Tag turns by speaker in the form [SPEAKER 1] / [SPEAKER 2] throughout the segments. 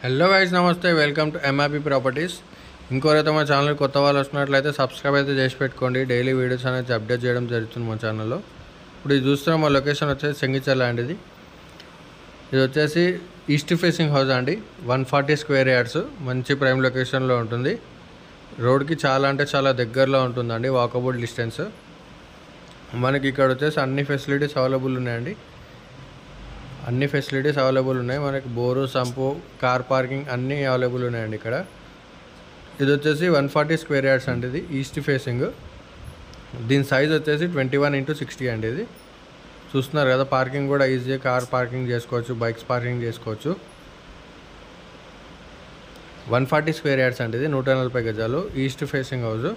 [SPEAKER 1] Hello guys, నమస్తే. Welcome to MRP properties. ఇంకోరైతే మా ఛానల్ కొత్త వాళ్ళు వస్తున్నట్లయితే సబ్స్క్రైబ్ అయితే చేసి పెట్టుకోండి. డైలీ వీడియోస్ అనేది అప్డేట్ చేయడం జరుగుతుంది మా ఛానల్లో. ఇప్పుడు ఇది చూస్తున్న మా లొకేషన్ వచ్చేసి చెంగిచెర్ల అండి. ఇది వచ్చేసి ఈస్ట్ ఫేసింగ్ హౌస్ అండి. 140 స్క్వేర్ యార్డ్స్, మంచి ప్రైమ్ లొకేషన్లో ఉంటుంది. రోడ్కి చాలా అంటే చాలా దగ్గరలో ఉంటుందండి, వాకబుల్ డిస్టెన్స్. మనకి ఇక్కడ వచ్చేసి అన్ని ఫెసిలిటీస్ అవైలబుల్ ఉన్నాయండి. అన్ని ఫెసిలిటీస్ అవైలబుల్ ఉన్నాయి. మనకి బోరు, సంపు, కార్ పార్కింగ్ అన్నీ అవైలబుల్ ఉన్నాయండి ఇక్కడ. ఇది వచ్చేసి 140 స్క్వేర్ యార్డ్స్ అండి. ఇది ఈస్ట్ ఫేసింగ్. దీని సైజ్ వచ్చేసి 21x60 అండి. ఇది చూస్తున్నారు కదా, పార్కింగ్ కూడా ఈజీగా కార్ పార్కింగ్ చేసుకోవచ్చు, బైక్స్ పార్కింగ్ చేసుకోవచ్చు. 140 స్క్వేర్ యార్డ్స్ అండి. ఇది 140 గజాలు, ఈస్ట్ ఫేసింగ్ హౌస్.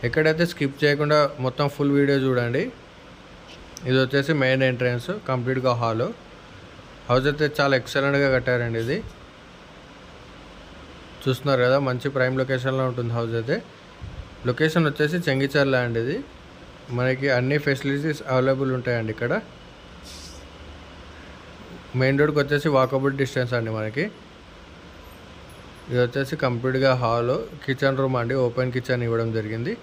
[SPEAKER 1] ఎక్కడైతే స్కిప్ చేయకుండా మొత్తం ఫుల్ వీడియో చూడండి. ఇది వచ్చేసి మెయిన్ ఎంట్రన్స్, కంప్లీట్గా హాల్. హౌస్ అయితే చాలా ఎక్సలెంట్గా కట్టారండి. ఇది చూస్తున్నారు కదా, మంచి ప్రైమ్ లొకేషన్లో ఉంటుంది హౌస్ అయితే. లొకేషన్ వచ్చేసి చెంగిచెర్ల అండి. ఇది మనకి అన్ని ఫెసిలిటీస్ అవైలబుల్ ఉంటాయండి ఇక్కడ. మెయిన్ రోడ్కి వచ్చేసి వాకబుల్ డిస్టెన్స్ అండి మనకి. ఇది వచ్చేసి కంప్లీట్గా హాల్, కిచెన్ రూమ్ అండి. ఓపెన్ కిచెన్ ఇవ్వడం జరిగింది.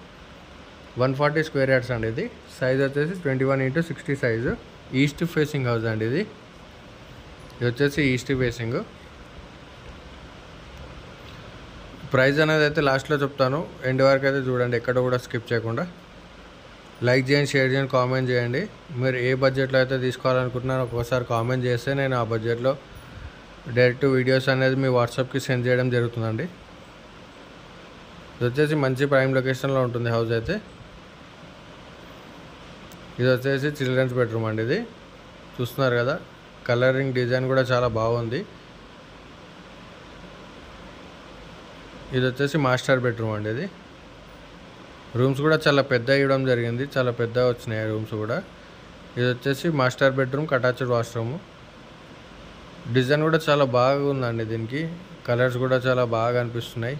[SPEAKER 1] 140 స్క్వేర్ యార్డ్స్ అండి. ఇది సైజ్ వచ్చేసి 21x60 size. East facing house అండి. ఇది వచ్చేసి ఈస్ట్ ఫేసింగ్. ప్రైస్ అనేది అయితే లాస్ట్లో చెప్తాను, ఎండ్ వరకు అయితే చూడండి, ఎక్కడ కూడా స్కిప్ చేయకుండా. లైక్ చేయండి, షేర్ చేయండి, కామెంట్ చేయండి. మీరు ఏ బడ్జెట్లో అయితే తీసుకోవాలనుకుంటున్నారో ఒకసారి కామెంట్ చేస్తే నేను ఆ బడ్జెట్లో డైరెక్ట్ వీడియోస్ అనేది మీ వాట్సాప్కి సెండ్ చేయడం జరుగుతుందండి. ఇది వచ్చేసి మంచి ప్రైమ్ లొకేషన్లో ఉంటుంది హౌస్ అయితే. ఇది వచ్చేసి చిల్డ్రన్స్ బెడ్రూమ్ అండి. ఇది చూస్తున్నారు కదా, కలరింగ్ డిజైన్ కూడా చాలా బాగుంది. ఇది వచ్చేసి మాస్టర్ బెడ్రూమ్ అండి. ఇది రూమ్స్ కూడా చాలా పెద్ద ఇవ్వడం జరిగింది, చాలా పెద్దగా వచ్చినాయి రూమ్స్ కూడా. ఇది వచ్చేసి master bedroom, attached washroom. Design కూడా చాలా బాగా ఉందండి. దీనికి కలర్స్ కూడా చాలా బాగా అనిపిస్తున్నాయి.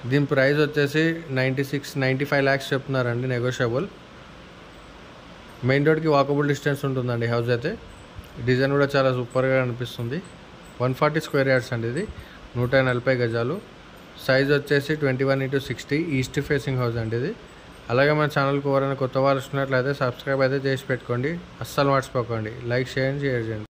[SPEAKER 1] దీని ప్రైస్ వచ్చేసి 95 lakhs చెప్తున్నారండి, నెగోషియబుల్. మెయిన్ రోడ్కి వాకబుల్ డిస్టెన్స్ ఉంటుందండి హౌస్ అయితే. డిజైన్ కూడా చాలా సూపర్గా అనిపిస్తుంది. 140 స్క్వేర్ యార్డ్స్ అండి. ఇది 140 గజాలు. సైజ్ వచ్చేసి 21x60, ఈస్ట్ ఫేసింగ్ హౌస్ అండి. ఇది అలాగే మన ఛానల్కి ఎవరైనా కొత్త వాళ్ళు వస్తున్నట్లయితే సబ్స్క్రైబ్ అయితే చేసి పెట్టుకోండి. అస్సలు మర్చిపోకండి. లైక్ చేయండి, షేర్ చేయండి.